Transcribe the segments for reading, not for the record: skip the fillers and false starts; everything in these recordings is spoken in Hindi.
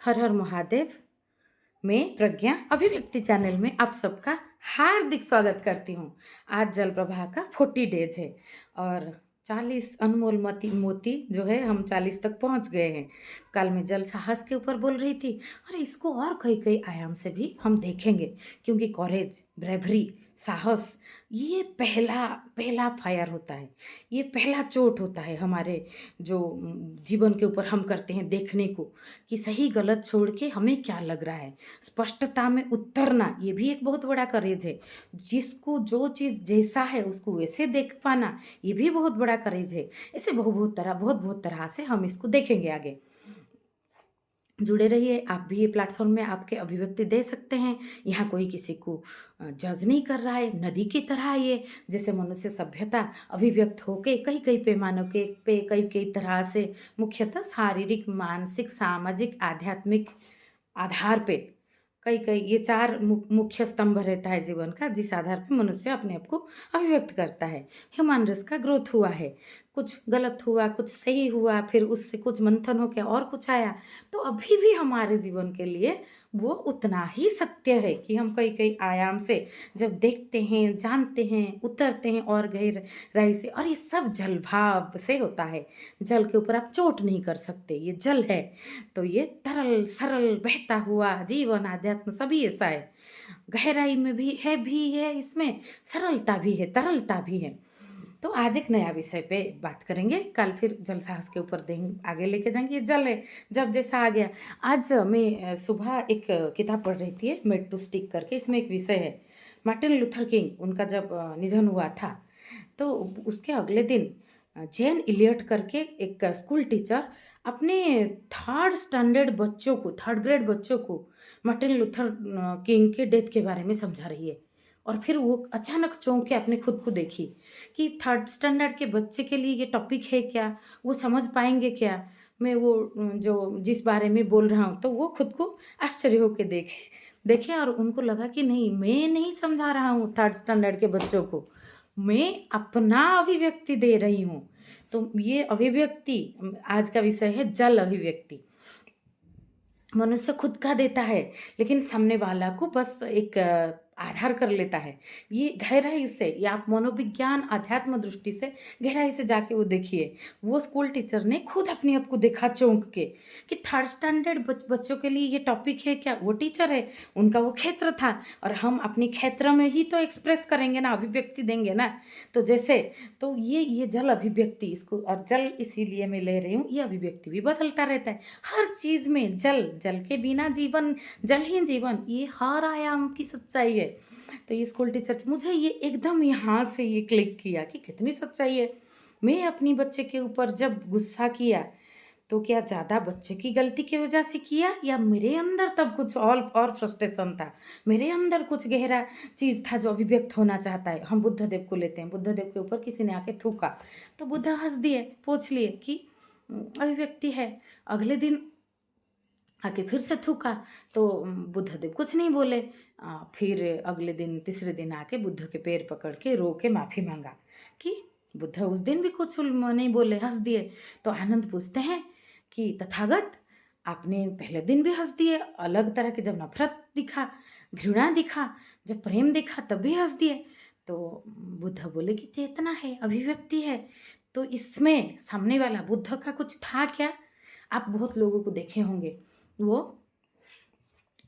हर हर महादेव। मैं प्रज्ञा अभिव्यक्ति चैनल में आप सबका हार्दिक स्वागत करती हूँ। आज जल प्रवाह का 40 डेज है और 40 अनमोल मोती जो है हम 40 तक पहुँच गए हैं। कल मैं जल साहस के ऊपर बोल रही थी और इसको और कई कई आयाम से भी हम देखेंगे, क्योंकि कॉरेज, ब्रेवरी, साहस ये पहला पहला फायर होता है, ये पहला चोट होता है हमारे जो जीवन के ऊपर हम करते हैं देखने को कि सही गलत छोड़ के हमें क्या लग रहा है। स्पष्टता में उतरना ये भी एक बहुत बड़ा करेज है। जिसको जो चीज़ जैसा है उसको वैसे देख पाना ये भी बहुत बड़ा करेज है। ऐसे बहुत तरह से हम इसको देखेंगे आगे। जुड़े रहिए। आप भी ये प्लेटफॉर्म में आपके अभिव्यक्ति दे सकते हैं। यहाँ कोई किसी को जज नहीं कर रहा है। नदी की तरह ये जैसे मनुष्य सभ्यता अभिव्यक्त होके कई कई पैमानों के पे कई कई तरह से मुख्यतः शारीरिक, मानसिक, सामाजिक, आध्यात्मिक आधार पे कई कई ये चार मुख्य स्तंभ रहता है जीवन का, जिस आधार पे मनुष्य अपने आप को अभिव्यक्त करता है। ह्यूमन रेस का ग्रोथ हुआ है, कुछ गलत हुआ, कुछ सही हुआ, फिर उससे कुछ मंथन हो के और कुछ आया। तो अभी भी हमारे जीवन के लिए वो उतना ही सत्य है कि हम कई कई आयाम से जब देखते हैं, जानते हैं, उतरते हैं और गहराई से, और ये सब जल भाव से होता है। जल के ऊपर आप चोट नहीं कर सकते, ये जल है। तो ये तरल सरल बहता हुआ जीवन, आध्यात्म सभी ऐसा है। गहराई में भी है इसमें, सरलता भी है, तरलता भी है। तो आज एक नया विषय पे बात करेंगे। कल फिर जल साहस के ऊपर देंगे, आगे लेके जाएंगे। ये जल है, जब जैसा आ गया। आज मैं सुबह एक किताब पढ़ रही थी, मेड टू स्टिक करके। इसमें एक विषय है मार्टिन लूथर किंग, उनका जब निधन हुआ था तो उसके अगले दिन जेन इलियट करके एक स्कूल टीचर अपने थर्ड ग्रेड बच्चों को मार्टिन लूथर किंग के डेथ के बारे में समझा रही है। और फिर वो अचानक चौंक के अपने खुद को देखी कि थर्ड स्टैंडर्ड के बच्चे के लिए ये टॉपिक है क्या, वो समझ पाएंगे क्या मैं वो जो जिस बारे में बोल रहा हूँ। तो वो खुद को आश्चर्य होकर देखे और उनको लगा कि नहीं, मैं नहीं समझा रहा हूँ थर्ड स्टैंडर्ड के बच्चों को, मैं अपना अभिव्यक्ति दे रही हूँ। तो ये अभिव्यक्ति आज का विषय है, जल अभिव्यक्ति। मनुष्य खुद का देता है लेकिन सामने वाला को बस एक आधार कर लेता है। ये गहराई से, या आप मनोविज्ञान अध्यात्म दृष्टि से गहराई से जाके वो देखिए। वो स्कूल टीचर ने खुद अपने आप को देखा चौंक के कि थर्ड स्टैंडर्ड बच्चों के लिए ये टॉपिक है क्या। वो टीचर है, उनका वो क्षेत्र था, और हम अपनी क्षेत्र में ही तो एक्सप्रेस करेंगे ना, अभिव्यक्ति देंगे ना। तो जैसे तो ये जल अभिव्यक्ति, इसको और जल इसीलिए मैं ले रही हूँ, ये अभिव्यक्ति भी बदलता रहता है हर चीज़ में। जल जल के बिना जीवन, जल ही जीवन, ये हर आयाम की सच्चाई है। तो ये स्कूल टीचर की मुझे ये एकदम यहाँ से ये क्लिक किया कि कितनी सच्चाई है। मैं अपनी बच्चे के ऊपर जब गुस्सा किया तो क्या ज़्यादा बच्चे की गलती की वजह से किया, या मेरे अंदर तब कुछ और फ्रस्ट्रेशन था, मेरे अंदर कुछ गहरा चीज़ था जो अभिव्यक्त होना चाहता है। हम बुद्धदेव को लेते हैं, बुद्धदेव के ऊपर किसी ने आके थूका तो बुद्ध हंस दिए, पूछ लिए कि अभिव्यक्ति है। अगले दिन आके फिर से थूका तो बुद्धदेव कुछ नहीं बोले। फिर अगले दिन, तीसरे दिन आके बुद्ध के पैर पकड़ के रो के माफ़ी मांगा कि बुद्ध उस दिन भी कुछ नहीं बोले, हंस दिए। तो आनंद पूछते हैं कि तथागत, आपने पहले दिन भी हंस दिए, अलग तरह की, जब नफरत दिखा, घृणा दिखा, जब प्रेम दिखा तब भी हंस दिए। तो बुद्ध बोले कि चेतना है, अभिव्यक्ति है। तो इसमें सामने वाला बुद्ध का कुछ था क्या। आप बहुत लोगों को देखे होंगे, वो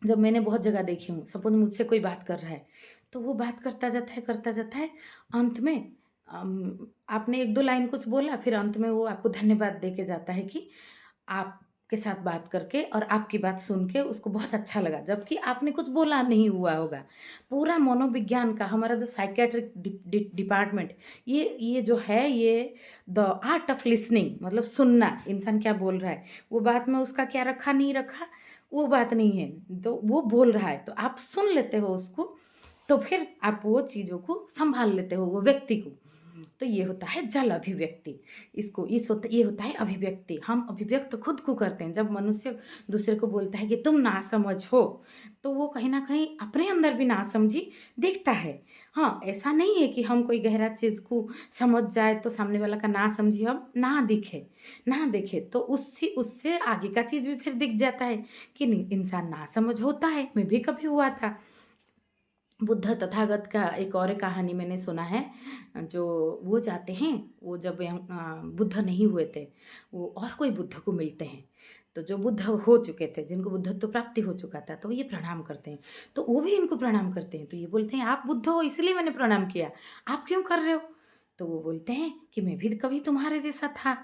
जब मैंने बहुत जगह देखी हूँ, सपोज मुझसे कोई बात कर रहा है तो वो बात करता जाता है, अंत में आपने एक दो लाइन कुछ बोला, फिर अंत में वो आपको धन्यवाद दे के जाता है कि आपके साथ बात करके और आपकी बात सुन के उसको बहुत अच्छा लगा, जबकि आपने कुछ बोला नहीं हुआ होगा। पूरा मनोविज्ञान का हमारा जो साइकेट्रिक डिपार्टमेंट, ये जो है, ये द आर्ट ऑफ लिसनिंग, मतलब सुनना, इंसान क्या बोल रहा है, वो बात में उसका क्या रखा नहीं रखा वो बात नहीं है। तो वो बोल रहा है तो आप सुन लेते हो उसको, तो फिर आप वो चीज़ों को संभाल लेते हो, वो व्यक्ति को। तो ये होता है जल अभिव्यक्ति। इसको इस होता ये होता है अभिव्यक्ति। हम अभिव्यक्त खुद को करते हैं। जब मनुष्य दूसरे को बोलता है कि तुम नासमझ हो, तो वो कहीं न कहीं अपने अंदर भी नासमझी दिखता है। हाँ, ऐसा नहीं है कि हम कोई गहरा चीज़ को समझ जाए तो सामने वाला का नासमझी अब ना दिखे, ना देखे, तो उससे उससे आगे का चीज़ भी फिर दिख जाता है कि नहीं, इंसान नासमझ होता है, मैं भी कभी हुआ था। बुद्ध तथागत का एक और कहानी मैंने सुना है, जो वो जाते हैं, वो जब बुद्ध नहीं हुए थे, वो और कोई बुद्ध को मिलते हैं, तो जो बुद्ध हो चुके थे, जिनको बुद्धत्व प्राप्ति हो चुका था, तो ये प्रणाम करते हैं, तो वो भी इनको प्रणाम करते हैं, तो ये बोलते हैं आप बुद्ध हो इसलिए मैंने प्रणाम किया, आप क्यों कर रहे हो? तो वो बोलते हैं कि मैं भी कभी तुम्हारे जैसा था,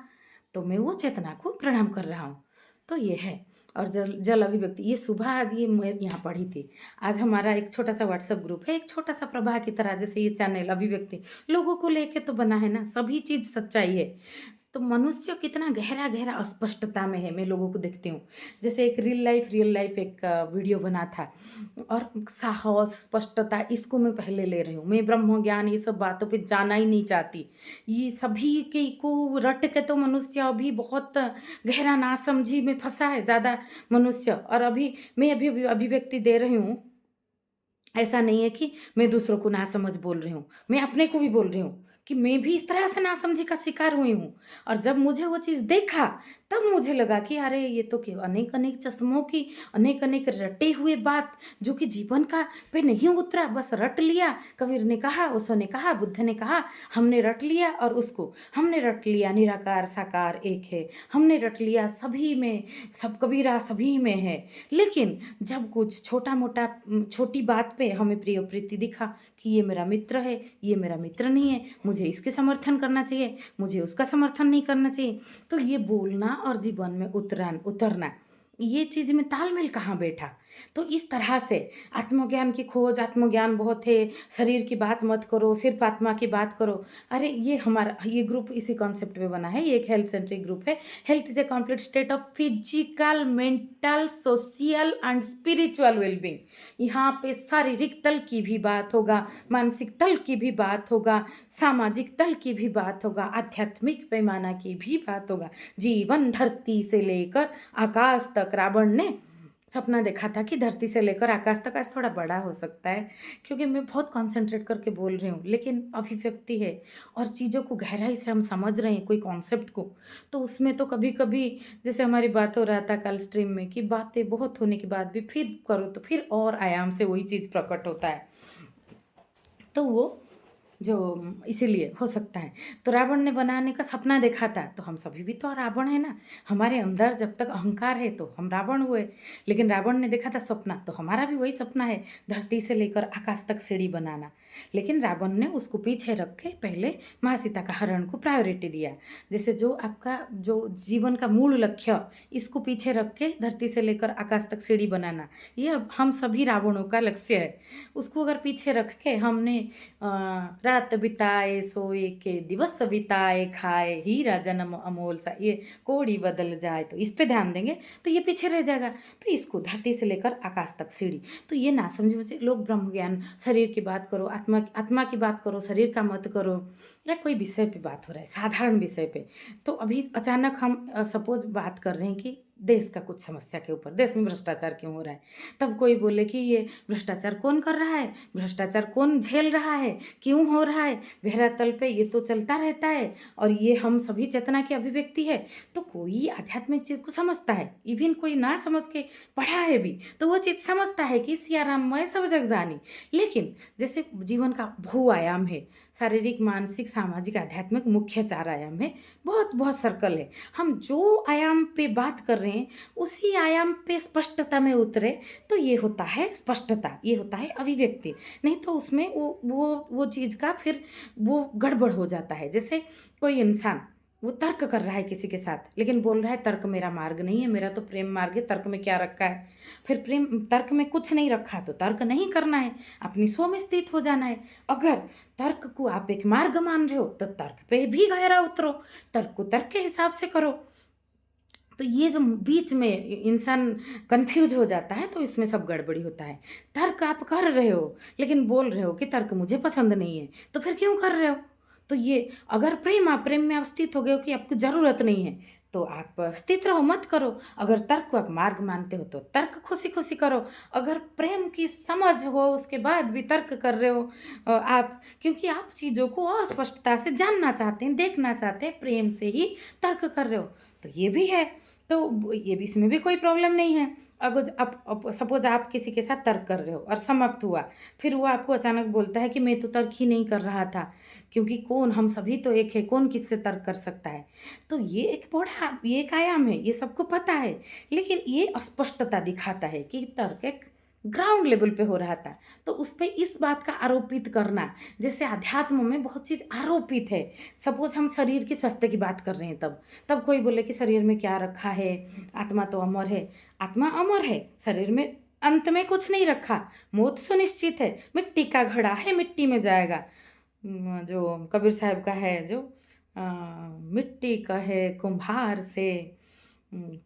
तो मैं वो चेतना को प्रणाम कर रहा हूँ। तो ये है। और जल जल अभिव्यक्ति, ये सुबह आज ये मैं यहाँ पढ़ी थी। आज हमारा एक छोटा-सा व्हाट्सएप ग्रुप है, एक छोटा-सा प्रभा की तरह, जैसे ये चैनल अभिव्यक्ति, लोगों को लेके तो बना है ना, सभी चीज़ सच्चाई है। तो मनुष्य कितना गहरा-गहरा अस्पष्टता में है, मैं लोगों को देखती हूँ। जैसे एक रियल लाइफ एक वीडियो बना था, और साहस, स्पष्टता, इसको मैं पहले ले रही हूँ। मैं ब्रह्म ज्ञान ये सब बातों पे जाना ही नहीं चाहती। ये सभी के को रट के तो मनुष्य अभी बहुत गहरा नासमझी में फँसा है ज़्यादा मनुष्य, और अभी मैं अभी अभिव्यक्ति दे रही हूँ। ऐसा नहीं है कि मैं दूसरों को नासमझ बोल रही हूँ, मैं अपने को भी बोल रही हूँ कि मैं भी इस तरह से नासमझी का शिकार हुई हूँ। और जब मुझे वो चीज़ देखा, तब मुझे लगा कि अरे ये तो कि अनेक-अनेक चश्मों की, अनेक-अनेक रटे हुए बात, जो कि जीवन का पे नहीं उतरा, बस रट लिया। कबीर ने कहा, ओशो ने कहा, बुद्ध ने कहा, हमने रट लिया, और उसको हमने रट लिया निराकार साकार एक है, हमने रट लिया सभी में, सब कबीरा सभी में है। लेकिन जब कुछ छोटा-मोटा छोटी बात पे हमें प्रिय-प्रीति दिखा कि ये मेरा मित्र है, ये मेरा मित्र नहीं है, मुझे इसके समर्थन करना चाहिए, मुझे उसका समर्थन नहीं करना चाहिए। तो ये बोलना और जीवन में उतरना, ये चीज़ में तालमेल कहाँ बैठा? तो इस तरह से आत्मज्ञान की खोज, आत्मज्ञान बहुत है, शरीर की बात मत करो, सिर्फ़ आत्मा की बात करो। अरे ये हमारा ये ग्रुप इसी कॉन्सेप्ट पे बना है, ये एक हेल्थ सेंट्रिक ग्रुप है। Health is a complete state of physical, mental, social and spiritual wellbeing. यहाँ पे शारीरिक तल की भी बात होगा, मानसिक तल की भी बात होगा, सामाजिक तल की भी बात होगा, आध्यात्मिक पैमाना की भी बात होगा। जीवन धरती से लेकर आकाश तक, रावण ने सपना देखा था कि धरती से लेकर आकाश तक, आज थोड़ा बड़ा हो सकता है क्योंकि मैं बहुत कंसंट्रेट करके बोल रही हूँ, लेकिन अभिव्यक्ति है और चीज़ों को गहराई से हम समझ रहे हैं कोई कॉन्सेप्ट को, तो उसमें तो कभी-कभी, जैसे हमारी बात हो रहा था कल स्ट्रीम में, कि बातें बहुत होने के बाद भी फिर करो तो फिर और आयाम से वही चीज़ प्रकट होता है। तो वो जो इसीलिए हो सकता है। तो रावण ने बनाने का सपना देखा था, तो हम सभी भी तो रावण है ना। हमारे अंदर जब तक अहंकार है तो हम रावण हुए। लेकिन रावण ने देखा था सपना, तो हमारा भी वही सपना है, धरती से लेकर आकाश तक सीढ़ी बनाना। लेकिन रावण ने उसको पीछे रख के पहले माँ सीता का हरण को प्रायोरिटी दिया। जैसे जो आपका जो जीवन का मूल लक्ष्य, इसको पीछे रख के धरती से लेकर आकाश तक सीढ़ी बनाना, ये अब हम सभी रावणों का लक्ष्य है। उसको अगर पीछे रख के हमने रात बिताए सोए के दिवस बिताए खाए हीरा जन्म अमोल सा, ये कोड़ी बदल जाए, तो इस पे ध्यान देंगे तो ये पीछे रह जाएगा। तो इसको धरती से लेकर आकाश तक सीढ़ी, तो ये ना समझे बच्चे लोग ब्रह्म ज्ञान, शरीर की बात करो, आत्मा की बात करो, शरीर का मत करो, या कोई विषय पे बात हो रहा है साधारण विषय पे। तो अभी अचानक हम सपोज बात कर रहे हैं कि देश का कुछ समस्या के ऊपर, देश में भ्रष्टाचार क्यों हो रहा है, तब कोई बोले कि ये भ्रष्टाचार कौन कर रहा है, भ्रष्टाचार कौन झेल रहा है, क्यों हो रहा है, गहरा तल पे ये तो चलता रहता है और ये हम सभी चेतना की अभिव्यक्ति है। तो कोई आध्यात्मिक चीज़ को समझता है, इवन कोई ना समझ के पढ़ा है भी, तो वो चीज़ समझता है कि सियाराम मैं सब जग जानी। लेकिन जैसे जीवन का बहु आयाम है, शारीरिक, मानसिक, सामाजिक, आध्यात्मिक, मुख्य 4 आयाम है, बहुत बहुत सर्कल है। हम जो आयाम पे बात कर रहे हैं उसी आयाम पे स्पष्टता में उतरे, तो ये होता है स्पष्टता, ये होता है अभिव्यक्ति। नहीं तो उसमें वो चीज़ का फिर वो गड़बड़ हो जाता है। जैसे कोई इंसान वो तर्क कर रहा है किसी के साथ, लेकिन बोल रहा है तर्क मेरा मार्ग नहीं है, मेरा तो प्रेम मार्ग है, तर्क में क्या रखा है। फिर प्रेम तर्क में कुछ नहीं रखा तो तर्क नहीं करना है, अपनी स्व में स्थित हो जाना है। अगर तर्क को आप एक मार्ग मान रहे हो तो तर्क पे भी गहरा उतरो, तर्क को तर्क के हिसाब से करो। तो ये जो बीच में इंसान कंफ्यूज हो जाता है, तो इसमें सब गड़बड़ी होता है। तर्क आप कर रहे हो लेकिन बोल रहे हो कि तर्क मुझे पसंद नहीं है, तो फिर क्यों कर रहे हो? तो ये अगर प्रेम में आप स्थित हो गए हो कि आपको ज़रूरत नहीं है, तो आप स्थित रहो, मत करो। अगर तर्क को आप मार्ग मानते हो तो तर्क खुशी-खुशी करो। अगर प्रेम की समझ हो उसके बाद भी तर्क कर रहे हो आप, क्योंकि आप चीज़ों को और स्पष्टता से जानना चाहते हैं, देखना चाहते हैं, प्रेम से ही तर्क कर रहे हो। तो ये भी है, तो ये भी, इसमें भी कोई प्रॉब्लम नहीं है। अगर आप सपोज़ आप किसी के साथ तर्क कर रहे हो और समाप्त हुआ, फिर वो आपको अचानक बोलता है कि मैं तो तर्क ही नहीं कर रहा था, क्योंकि कौन, हम सभी तो एक है, कौन किससे तर्क कर सकता है। तो ये एक आयाम है, ये सबको पता है, लेकिन ये अस्पष्टता दिखाता है कि तर्क एक ग्राउंड लेवल पे हो रहा था। तो उस पे इस बात का आरोपित करना, जैसे अध्यात्म में बहुत चीज़ आरोपित है। सपोज़ हम शरीर के स्वास्थ्य की बात कर रहे हैं, तब कोई बोले कि शरीर में क्या रखा है, आत्मा तो अमर है। आत्मा अमर है, शरीर में अंत में कुछ नहीं रखा, मौत सुनिश्चित है, मिट्टी का घड़ा है, मिट्टी में जाएगा। जो कबीर साहब का है, जो अ, मिट्टी कहे कुम्हार से,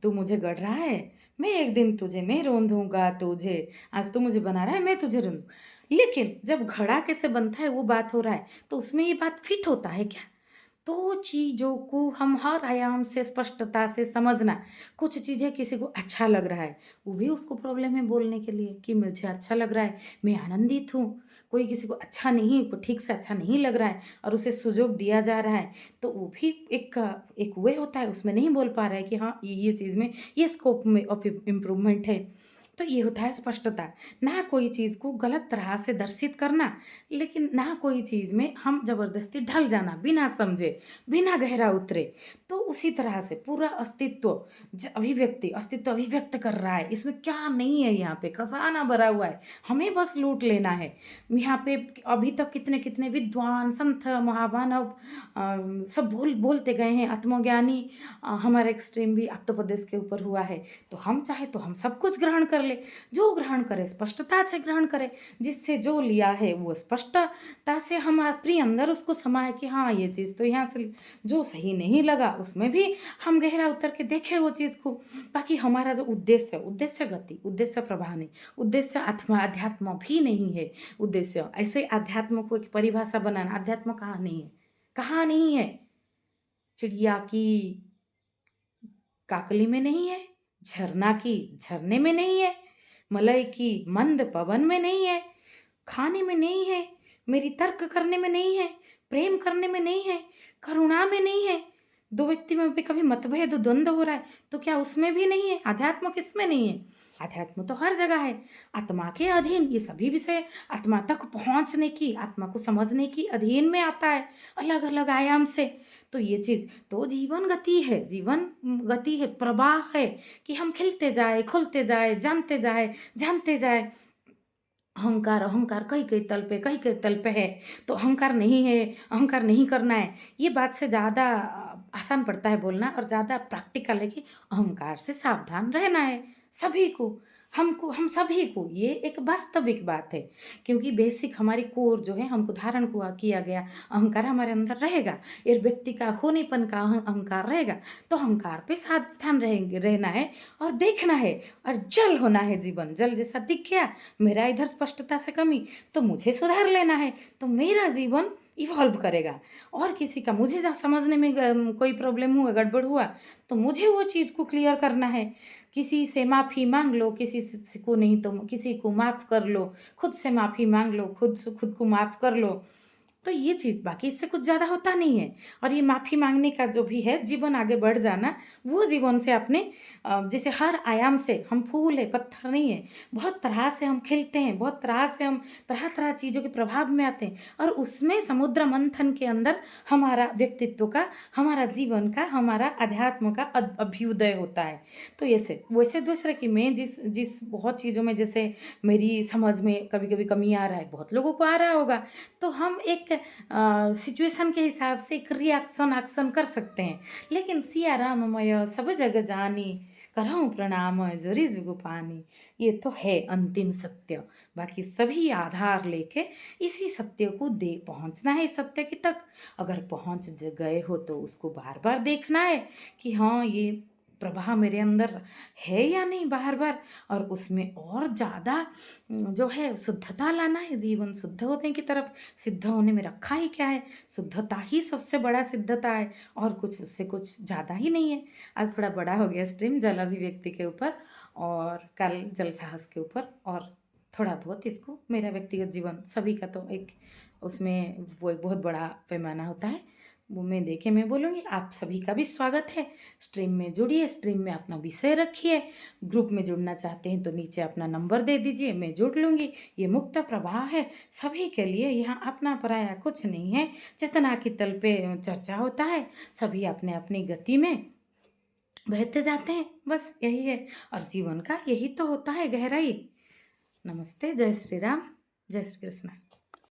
तू मुझे गढ़ रहा है, मैं एक दिन तुझे मैं रौंदूँगा तुझे, आज तू मुझे बना रहा है, मैं तुझे रौंदूँ। लेकिन जब घड़ा कैसे बनता है वो बात हो रहा है, तो उसमें ये बात फिट होता है क्या? तो चीज़ों को हम हर आयाम से स्पष्टता से समझना। कुछ चीज़ें किसी को अच्छा लग रहा है, वो भी उसको प्रॉब्लम है बोलने के लिए कि मुझे अच्छा लग रहा है, मैं आनंदित हूँ। कोई किसी को अच्छा नहीं, को ठीक से अच्छा नहीं लग रहा है और उसे सुजोग दिया जा रहा है, तो वो भी एक वे होता है, उसमें नहीं बोल पा रहा है कि हाँ, ये चीज़ में ये स्कोप में ऑफ इम्प्रूवमेंट है। तो ये होता है स्पष्टता। ना कोई चीज़ को गलत तरह से दर्शित करना, लेकिन ना कोई चीज़ में हम ज़बरदस्ती ढल जाना बिना समझे, बिना गहरा उतरे। तो उसी तरह से पूरा अस्तित्व अभिव्यक्त कर रहा है, इसमें क्या नहीं है, यहाँ पे खजाना भरा हुआ है, हमें बस लूट लेना है। यहाँ पे अभी तक कितने-कितने विद्वान, संत, महामानव सब बोलते गए हैं, आत्मज्ञानी। हमारा एक्सट्रीम भी आप्तोपदेश के ऊपर हुआ है। तो हम चाहे तो हम सब कुछ ग्रहण कर ले, जो ग्रहण करे स्पष्टता से ग्रहण करे, जिससे जो लिया है वो स्पष्टता से हमारे प्रिय अंदर उसको समाये कि हाँ, ये चीज़ तो यहाँ से जो सही नहीं लगा उसमें भी हम गहरा उतर के देखें वो चीज़ को। बाकी हमारा जो उद्देश्य गति, उद्देश्य प्रवाह नहीं, उद्देश्य आत्मा अध्यात्म भी नहीं है। उद्देश्य ऐसे अध्यात्म को एक परिभाषा बनाना, अध्यात्म कहाँ नहीं है, कहाँ नहीं है। चिड़िया की काकली में नहीं है, झरना की झरने में नहीं है, मलय की मंद पवन में नहीं है, खाने में नहीं है, मेरी तर्क करने में नहीं है, प्रेम करने में नहीं है, करुणा में नहीं है। दो व्यक्ति में भी कभी मतभेद द्वंद्व हो रहा है, तो क्या उसमें भी नहीं है? अध्यात्म किसमें नहीं है? अध्यात्म तो हर जगह है। आत्मा के अधीन ये सभी विषय, आत्मा तक पहुंचने की, आत्मा को समझने की अधीन में आता है, अलग अलग आयाम से। तो ये चीज़ तो जीवन गति है, जीवन गति है, प्रवाह है कि हम खिलते जाए, खुलते जाए, जानते जाए। अहंकार कहीं कहीं तल पे है, तो अहंकार नहीं है, अहंकार नहीं करना है। ये बात से ज़्यादा आसान पड़ता है बोलना, और ज़्यादा प्रैक्टिकल है कि अहंकार से सावधान रहना है सभी को, हमको, हम सभी को। ये एक वास्तविक बात है, क्योंकि बेसिक हमारी कोर जो है, हमको धारण किया गया अहंकार हमारे अंदर रहेगा। एक व्यक्ति का होनेपन का अहंकार रहेगा, तो अहंकार पे सावधान रहना है और देखना है, और जल होना है जीवन। जल जैसा दिख गया, मेरा इधर स्पष्टता से कमी, तो मुझे सुधार लेना है, तो मेरा जीवन इवॉल्व करेगा। और किसी का, मुझे जहाँ समझने में कोई प्रॉब्लम हुआ, गड़बड़ हुआ, तो मुझे वो चीज़ को क्लियर करना है। किसी से माफ़ी मांग लो, किसी से को नहीं तो किसी को माफ़ कर लो, खुद से माफ़ी मांग लो, खुद से खुद को माफ़ कर लो। तो ये चीज़, बाकी इससे कुछ ज़्यादा होता नहीं है। और ये माफ़ी माँगने का जो भी है, जीवन आगे बढ़ जाना, वो जीवन से अपने जैसे हर आयाम से हम फूल है, पत्थर नहीं है। बहुत तरह से हम खिलते हैं, बहुत तरह से हम तरह-तरह चीज़ों के प्रभाव में आते हैं, और उसमें समुद्र मंथन के अंदर हमारा व्यक्तित्व का, हमारा जीवन का, हमारा अध्यात्म का अभ्युदय होता है। तो ऐसे वैसे दूसरे की मैं जिस जिस बहुत चीज़ों में, जैसे मेरी समझ में कभी-कभी कमी आ रहा है, बहुत लोगों को आ रहा होगा, तो हम एक सिचुएशन के हिसाब से एक रिएक्शन एक्शन कर सकते हैं। लेकिन सिया राममय सब जग जानी, करहूँ प्रणाम जोरी जुग पानी, ये तो है अंतिम सत्य। बाकी सभी आधार लेके इसी सत्य को दे पहुंचना है, इस सत्य की तक। अगर पहुंच गए हो तो उसको बार बार देखना है कि हाँ, ये प्रवाह मेरे अंदर है या नहीं बार-बार, और उसमें और ज़्यादा जो है शुद्धता लाना है, जीवन शुद्ध होने की तरफ। सिद्ध होने में रखा ही क्या है? शुद्धता ही सबसे बड़ा सिद्धता है, और कुछ उससे कुछ ज़्यादा ही नहीं है। आज थोड़ा बड़ा हो गया स्ट्रीम जल अभिव्यक्ति के ऊपर, और कल जल साहस के ऊपर, और थोड़ा बहुत इसको मेरा व्यक्तिगत जीवन, सभी का तो एक उसमें वो एक बहुत बड़ा पैमाना होता है, वो मैं देखे मैं बोलूँगी। आप सभी का भी स्वागत है, स्ट्रीम में जुड़िए, स्ट्रीम में अपना विषय रखिए। ग्रुप में जुड़ना चाहते हैं तो नीचे अपना नंबर दे दीजिए, मैं जुड़ लूँगी। ये मुक्त प्रवाह है सभी के लिए, यहाँ अपना पराया कुछ नहीं है। चेतना की तल पे चर्चा होता है, सभी अपने अपनी गति में बहते जाते हैं, बस यही है। और जीवन का यही तो होता है गहराई। नमस्ते, जय श्री राम, जय श्री कृष्ण।